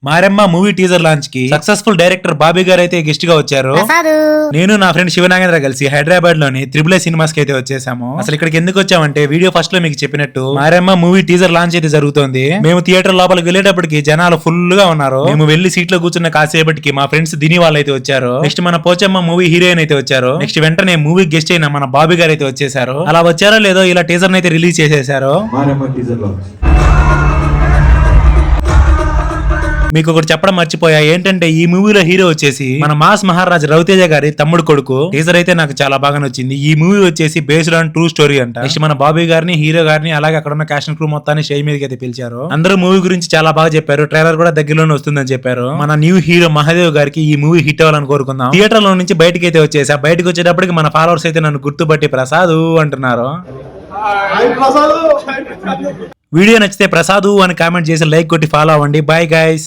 Maremma movie teaser launch కి successful director Bobby గారు అయితే గెస్ట్ గా వచ్చారు. నేను నా ఫ్రెండ్ శివనాగేంద్ర కలిసి హైదరాబాద్ లోని త్రిబుల్ ఏ సినిమాస్ కి అయితే వచ్చేసాము. అసలు ఇక్కడికి ఎందుకు వచ్చామంటే వీడియో ఫస్ట్ లో మీకు చెప్పినట్టు మారెమ్మ మూవీ టీజర్ లాంచ్ అయితే జరుగుతోంది. మేము థియేటర్ లోపలికి వెళ్ళేటప్పటికి జనాలు ఫుల్ గా ఉన్నారు. మేము వెళ్లి సీట్ లో కూర్చున్న కాసేపటికి మా ఫ్రెండ్స్ దిని వాళ్ళు అయితే వచ్చారు. నెక్స్ట్ మన పోచమ్మ మూవీ హీరోయిన్ అయితే వచ్చారు. నెక్స్ట్ వెంటనే మూవీ గెస్ట్ అయిన మన బాబీ గారు అయితే వచ్చేసారు. అలా వచ్చారో లేదో ఇలా టీజర్ అయితే రిలీజ్ చేసేసారు. మీకు ఒకటి చెప్పడం మర్చిపోయా, ఏంటంటే ఈ మూవీలో హీరో వచ్చేసి మన మాస్ మహారాజ్ రవితేజ గారి తమ్ముడు కొడుకు. టీజర్ అయితే నాకు చాలా బాగా నచ్చింది. ఈ మూవీ వచ్చేసి బేస్డ్ ఆన్ ట్రూ స్టోరీ అంట. నెక్స్ట్ మన బాబీ గారిని, హీరో గారిని, అలాగే అక్కడ ఉన్న క్యాస్ట్ క్రూ మొత్తాన్ని షై మీదకి అయితే పిలిచారు. అందరూ మూవీ గురించి చాలా బాగా చెప్పారు. ట్రైలర్ కూడా దగ్గరలోనే వస్తుందని చెప్పారు. మన న్యూ హీరో మహాదేవ్ గారికి ఈ మూవీ హిట్ అవ్వాలని కోరుకుందాం. థియేటర్ లో నుంచి బయటకి అయితే వచ్చేసా. బయటకు వచ్చేటప్పటికి మన ఫాలోవర్స్ అయితే నన్ను గుర్తుపట్టి ప్రసాద్ అంటున్నారు. వీడియో నచ్చితే ప్రసాద్ అని కామెంట్ చేసి లైక్ కొట్టి ఫాలో అవ్వండి. Bye guys.